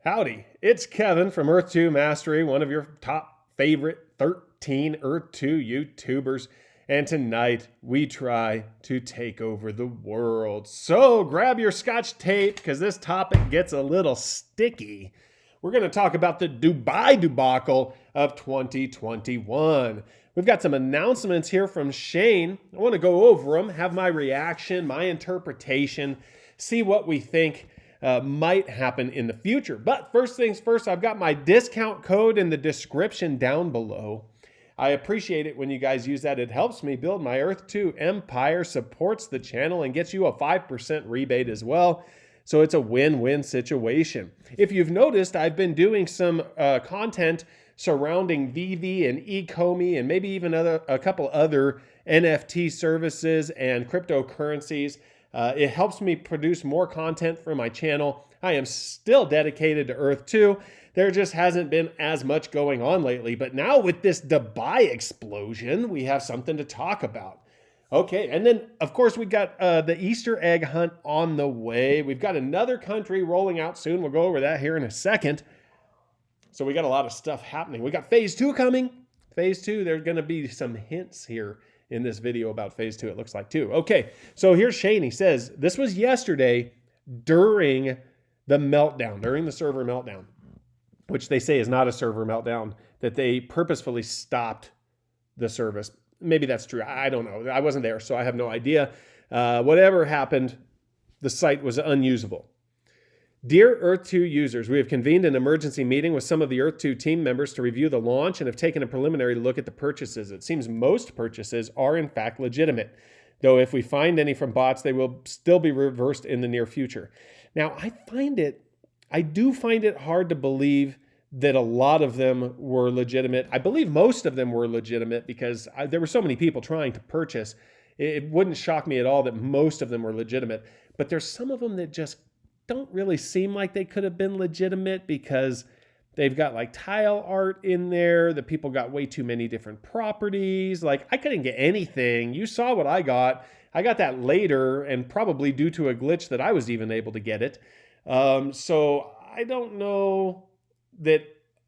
Howdy, it's Kevin from Earth 2 Mastery, one of your top favorite 13 Earth 2 YouTubers. And tonight we try to take over the world. So grab your scotch tape because this topic gets a little sticky. We're going to talk about the Dubai debacle of 2021. We've got some announcements here from Shane. I want to go over them, have my reaction, my interpretation, see what we think might happen in the future. But first things first, I've got my discount code in the description down below. I appreciate it when you guys use that. It helps me build my Earth 2 empire, supports the channel, and gets you a 5% rebate as well. So it's a win-win situation. If you've noticed, I've been doing some content surrounding VV and Ecomi and maybe even a couple other NFT services and cryptocurrencies. It helps me produce more content for my channel. I am still dedicated to Earth 2. There just hasn't been as much going on lately. But now with this Dubai explosion, we have something to talk about. Okay, and then, of course, we got the Easter egg hunt on the way. We've got another country rolling out soon. We'll go over that here in a second. So we got a lot of stuff happening. We got phase 2 coming. Phase 2, there's going to be some hints here in this video about phase 2, it looks like too. Okay, so here's Shane. He says, this was yesterday during the meltdown, during the server meltdown, which they say is not a server meltdown, that they purposefully stopped the service. Maybe that's true. I don't know. I wasn't there, so I have no idea. Whatever happened, the site was unusable. Dear Earth 2 users, we have convened an emergency meeting with some of the Earth 2 team members to review the launch and have taken a preliminary look at the purchases. It seems most purchases are in fact legitimate, though if we find any from bots, they will still be reversed in the near future. Now, I do find it hard to believe that a lot of them were legitimate. I believe most of them were legitimate because there were so many people trying to purchase. It wouldn't shock me at all that most of them were legitimate, but there's some of them that just don't really seem like they could have been legitimate because they've got like tile art in there. The people got way too many different properties. Like I couldn't get anything. You saw what I got. I got that later and probably due to a glitch that I was even able to get it. So I don't know that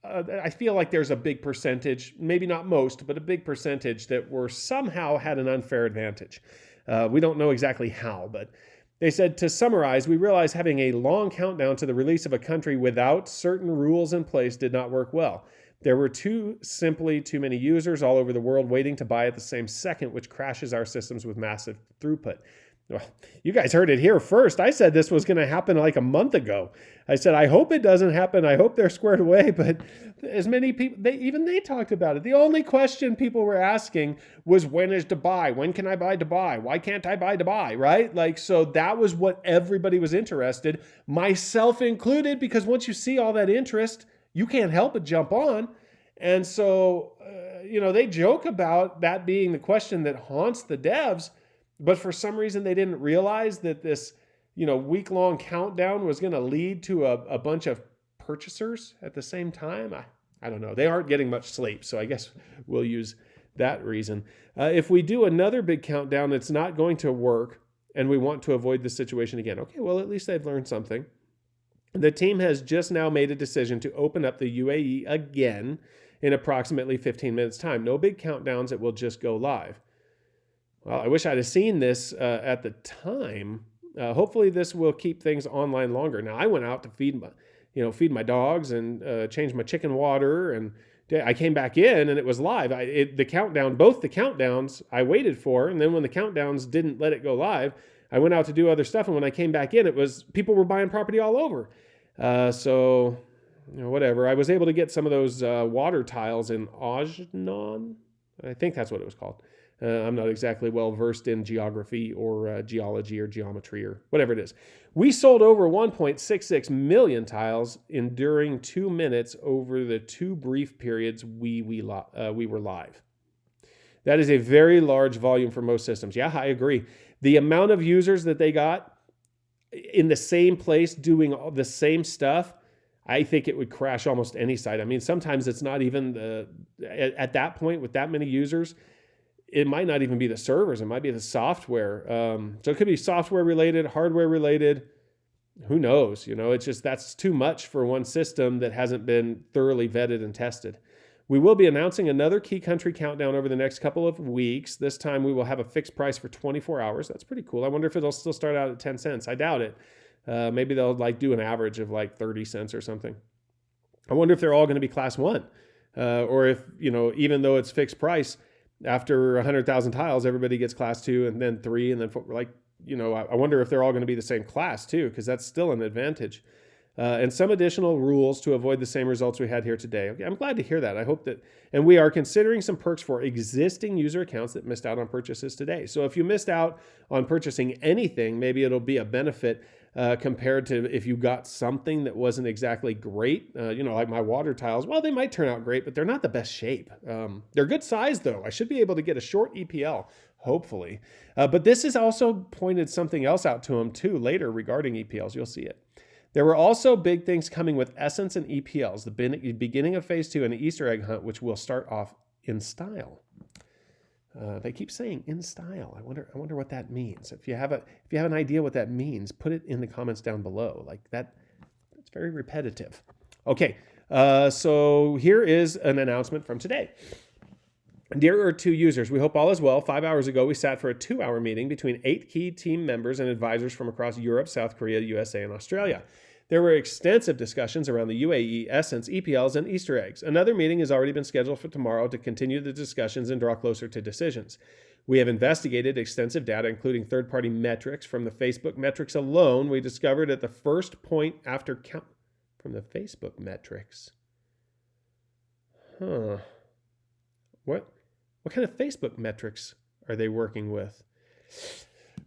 I feel like there's a big percentage, maybe not most, but a big percentage that were somehow had an unfair advantage. We don't know exactly how, but they said, to summarize, we realized having a long countdown to the release of a country without certain rules in place did not work well. There were simply too many users all over the world waiting to buy at the same second, which crashes our systems with massive throughput. Well, you guys heard it here first. I said this was going to happen like a month ago. I said, I hope it doesn't happen. I hope they're squared away. But as many people, they talked about it. The only question people were asking was, when is Dubai? When can I buy Dubai? Why can't I buy Dubai? Right? Like, so that was what everybody was interested, myself included, because once you see all that interest, you can't help but jump on. And so, they joke about that being the question that haunts the devs. But for some reason, they didn't realize that this, week-long countdown was going to lead to a bunch of purchasers at the same time. I don't know. They aren't getting much sleep, so I guess we'll use that reason. If we do another big countdown, it's not going to work, and we want to avoid this situation again. Okay, well, at least they've learned something. The team has just now made a decision to open up the UAE again in approximately 15 minutes' time. No big countdowns. It will just go live. Well, I wish I'd have seen this at the time. Hopefully this will keep things online longer. Now, I went out to feed my dogs and change my chicken water, and I came back in and it was live. Both the countdowns I waited for, and then when the countdowns didn't let it go live, I went out to do other stuff, and when I came back in, people were buying property all over. So whatever. I was able to get some of those water tiles in Ajnan. I think that's what it was called. I'm not exactly well versed in geography or geology or geometry or whatever it is. We sold over 1.66 million tiles during 2 minutes over the 2 brief periods we were live. That is a very large volume for most systems. Yeah, I agree. The amount of users that they got in the same place doing all the same stuff, I think it would crash almost any site. I mean, sometimes it's not even at that point with that many users, it might not even be the servers. It might be the software. So it could be software related, hardware related. Who knows? It's just that's too much for one system that hasn't been thoroughly vetted and tested. We will be announcing another key country countdown over the next couple of weeks. This time we will have a fixed price for 24 hours. That's pretty cool. I wonder if it'll still start out at 10 cents. I doubt it. Maybe they'll do an average of 30 cents or something. I wonder if they're all going to be class 1. Or if, even though it's fixed price, after 100,000 tiles, everybody gets class 2 and then 3 and then 4. I wonder if they're all going to be the same class too, because that's still an advantage. And some additional rules to avoid the same results we had here today. Okay, I'm glad to hear that. I hope that, and we are considering some perks for existing user accounts that missed out on purchases today. So if you missed out on purchasing anything, maybe it'll be a benefit compared to if you got something that wasn't exactly great. Like my water tiles. Well, they might turn out great, but they're not the best shape. They're good size though. I should be able to get a short EPL, hopefully. But this has also pointed something else out to them too later regarding EPLs. You'll see it. There were also big things coming with Essence and EPLs, the beginning of phase 2 and the Easter egg hunt, which will start off in style. They keep saying in style. I wonder what that means. If you have an idea what that means, put it in the comments down below. That's very repetitive. Okay, so here is an announcement from today. Dear Ur2 users, we hope all is well. 5 hours ago, we sat for a 2-hour meeting between 8 key team members and advisors from across Europe, South Korea, USA, and Australia. There were extensive discussions around the UAE, Essence, EPLs, and Easter eggs. Another meeting has already been scheduled for tomorrow to continue the discussions and draw closer to decisions. We have investigated extensive data, including third-party metrics. From the Facebook metrics alone, we discovered at the first point after count... From the Facebook metrics? What kind of Facebook metrics are they working with?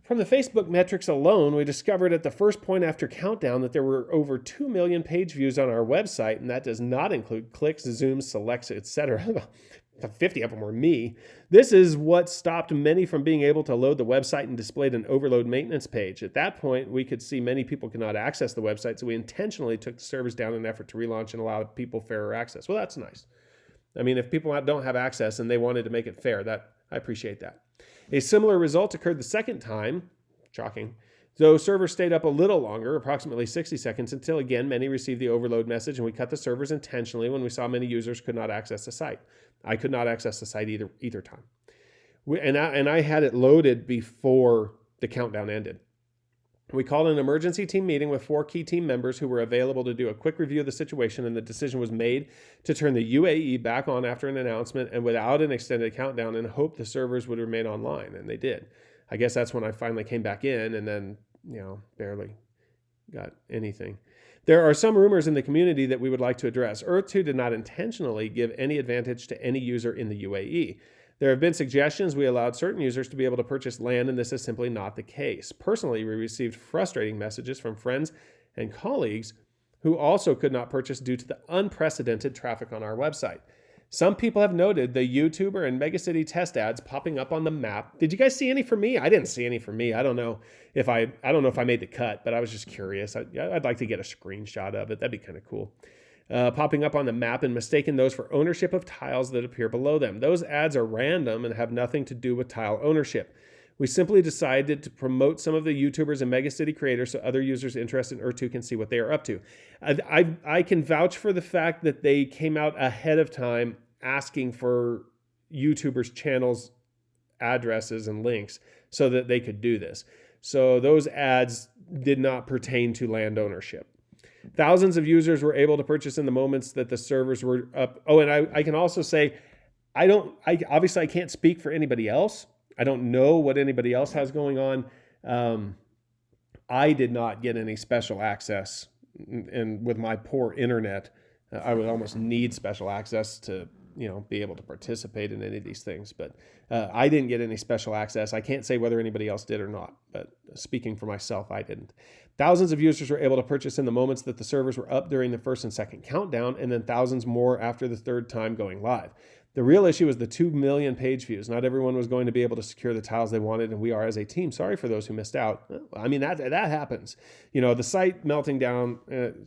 From the Facebook metrics alone, we discovered at the first point after countdown that there were over 2 million page views on our website, and that does not include clicks, zooms, selects, etc. 50 of them were me. This is what stopped many from being able to load the website and displayed an overload maintenance page. At that point, we could see many people could not access the website, so we intentionally took the servers down in an effort to relaunch and allow people fairer access. Well, that's nice. I mean, if people don't have access and they wanted to make it fair, I appreciate that. A similar result occurred the second time, shocking, though servers stayed up a little longer, approximately 60 seconds, until again many received the overload message, and we cut the servers intentionally when we saw many users could not access the site. I could not access the site either time. I had it loaded before the countdown ended. We called an emergency team meeting with 4 key team members who were available to do a quick review of the situation, and the decision was made to turn the UAE back on after an announcement and without an extended countdown, and hope the servers would remain online, and they did. I guess that's when I finally came back in and then, barely got anything. There are some rumors in the community that we would like to address. Earth-2 did not intentionally give any advantage to any user in the UAE. There have been suggestions we allowed certain users to be able to purchase land, and this is simply not the case. Personally, we received frustrating messages from friends and colleagues who also could not purchase due to the unprecedented traffic on our website. Some people have noted the YouTuber and megacity test ads popping up on the map. Did you guys see any for me? I didn't see any for me. I don't know if I made the cut, but I was just curious. I'd like to get a screenshot of it. That'd be kind of cool. Popping up on the map and mistaking those for ownership of tiles that appear below them. Those ads are random and have nothing to do with tile ownership. We simply decided to promote some of the YouTubers and megacity creators so other users interested in Ur2 can see what they are up to. I can vouch for the fact that they came out ahead of time asking for YouTubers' channels, addresses, and links so that they could do this. So those ads did not pertain to land ownership. Thousands of users were able to purchase in the moments that the servers were up. Oh, and I can also say, obviously I can't speak for anybody else. I don't know what anybody else has going on. I did not get any special access, and with my poor internet, I would almost need special access to, be able to participate in any of these things. But I didn't get any special access. I can't say whether anybody else did or not, but speaking for myself, I didn't. Thousands of users were able to purchase in the moments that the servers were up during the first and second countdown, and then thousands more after the third time going live. The real issue was the 2 million page views. Not everyone was going to be able to secure the tiles they wanted, and we are, as a team, sorry for those who missed out. I mean, that happens. The site melting down,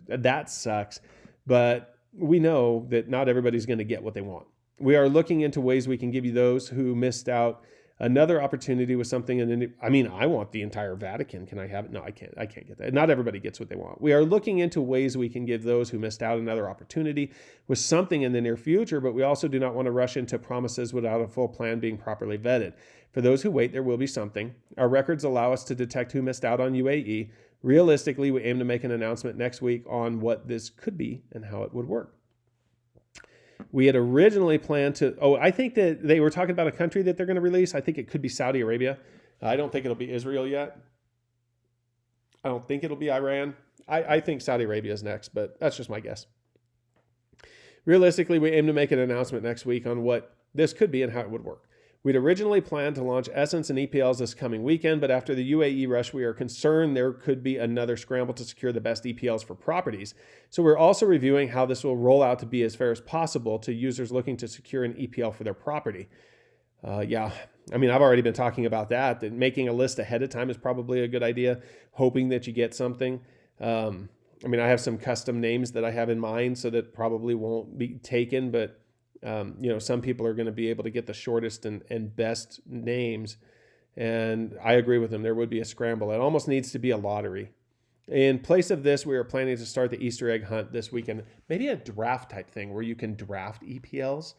that sucks, but we know that not everybody's going to get what they want. We are looking into ways we can give you those who missed out Another opportunity was something in the new, I mean, I want the entire Vatican. Can I have it? No, I can't. I can't get that. Not everybody gets what they want. We are looking into ways we can give those who missed out another opportunity with something in the near future, but we also do not want to rush into promises without a full plan being properly vetted. For those who wait, there will be something. Our records allow us to detect who missed out on UAE. Realistically, we aim to make an announcement next week on what this could be and how it would work. We had originally planned to, I think that they were talking about a country that they're going to release. I think it could be Saudi Arabia. I don't think it'll be Israel yet. I don't think it'll be Iran. I think Saudi Arabia is next, but that's just my guess. Realistically, we aim to make an announcement next week on what this could be and how it would work. We'd originally planned to launch Essence and EPLs this coming weekend, but after the UAE rush, we are concerned there could be another scramble to secure the best EPLs for properties. So we're also reviewing how this will roll out to be as fair as possible to users looking to secure an EPL for their property. I've already been talking about that making a list ahead of time is probably a good idea, hoping that you get something. I have some custom names that I have in mind, so that probably won't be taken, but some people are going to be able to get the shortest and best names. And I agree with them. There would be a scramble. It almost needs to be a lottery. In place of this, we are planning to start the Easter egg hunt this weekend. Maybe a draft type thing where you can draft EPLs.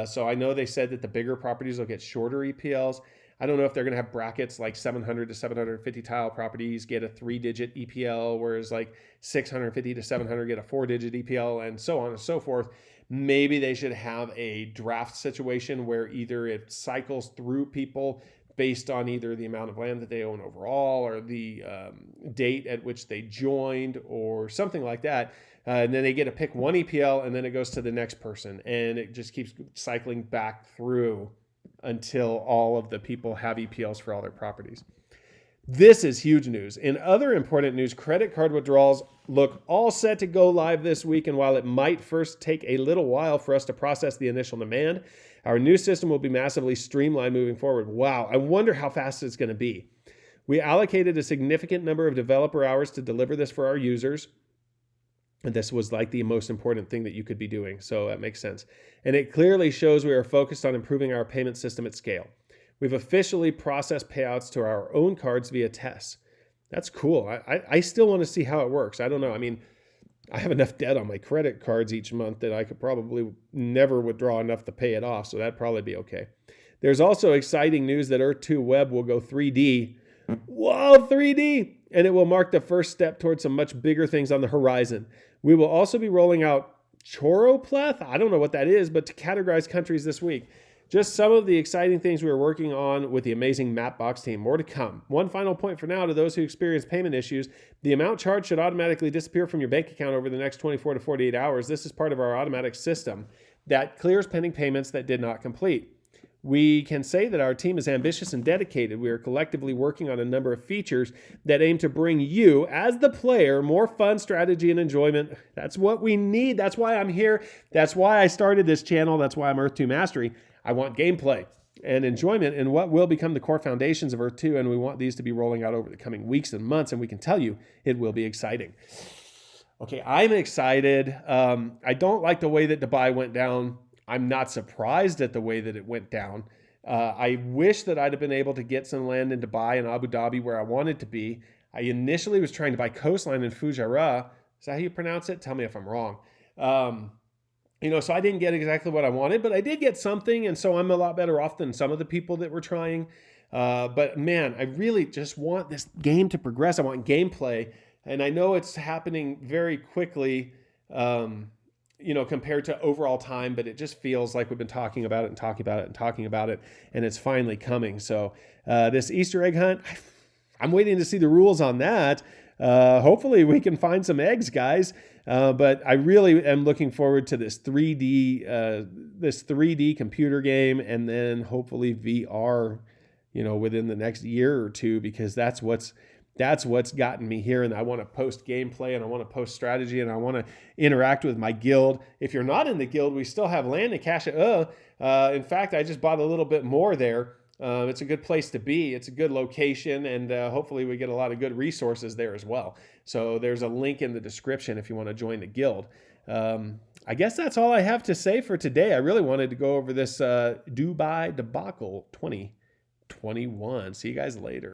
So I know they said that the bigger properties will get shorter EPLs. I don't know if they're going to have brackets like 700 to 750 tile properties get a 3-digit EPL, whereas like 650 to 700 get a 4-digit EPL, and so on and so forth. Maybe they should have a draft situation where either it cycles through people based on either the amount of land that they own overall or the date at which they joined or something like that. And then they get to pick one EPL and then it goes to the next person. And it just keeps cycling back through until all of the people have EPLs for all their properties. This is huge news. In other important news, credit card withdrawals look all set to go live this week. And while it might first take a little while for us to process the initial demand, our new system will be massively streamlined moving forward. Wow, I wonder how fast it's going to be. We allocated a significant number of developer hours to deliver this for our users. And this was like the most important thing that you could be doing. So that makes sense. And it clearly shows we are focused on improving our payment system at scale. We've officially processed payouts to our own cards via tests. That's cool. I still want to see how it works. I don't know. I have enough debt on my credit cards each month that I could probably never withdraw enough to pay it off. So that'd probably be okay. There's also exciting news that Earth 2 Web will go 3D. Whoa, 3D! And it will mark the first step towards some much bigger things on the horizon. We will also be rolling out Choropleth. I don't know what that is, but to categorize countries this week. Just some of the exciting things we are working on with the amazing Mapbox team. More to come. One final point for now to those who experience payment issues. The amount charged should automatically disappear from your bank account over the next 24 to 48 hours. This is part of our automatic system that clears pending payments that did not complete. We can say that our team is ambitious and dedicated. We are collectively working on a number of features that aim to bring you, as the player, more fun, strategy, and enjoyment. That's what we need. That's why I'm here. That's why I started this channel. That's why I'm Earth 2 Mastery. I want gameplay and enjoyment in what will become the core foundations of Earth 2, and we want these to be rolling out over the coming weeks and months, and we can tell you it will be exciting. Okay, I'm excited. I don't like the way that Dubai went down. I'm not surprised at the way that it went down. I wish that I'd have been able to get some land in Dubai and Abu Dhabi where I wanted to be. I initially was trying to buy coastline in Fujairah. Is that how you pronounce it? Tell me if I'm wrong. So I didn't get exactly what I wanted, but I did get something, and so I'm a lot better off than some of the people that were trying. But man, I really just want this game to progress. I want gameplay, and I know it's happening very quickly. Compared to overall time, but it just feels like we've been talking about it, and it's finally coming. So this Easter egg hunt, I'm waiting to see the rules on that. Hopefully we can find some eggs, guys. But I really am looking forward to this 3D computer game, and then hopefully VR, within the next year or two, because that's what's gotten me here. And I want to post gameplay, and I want to post strategy, and I want to interact with my guild. If you're not in the guild, we still have land to cash it. In fact, I just bought a little bit more there. It's a good place to be. It's a good location, and hopefully we get a lot of good resources there as well. So there's a link in the description if you want to join the guild. I guess that's all I have to say for today. I really wanted to go over this Dubai debacle 20 21. See you guys later.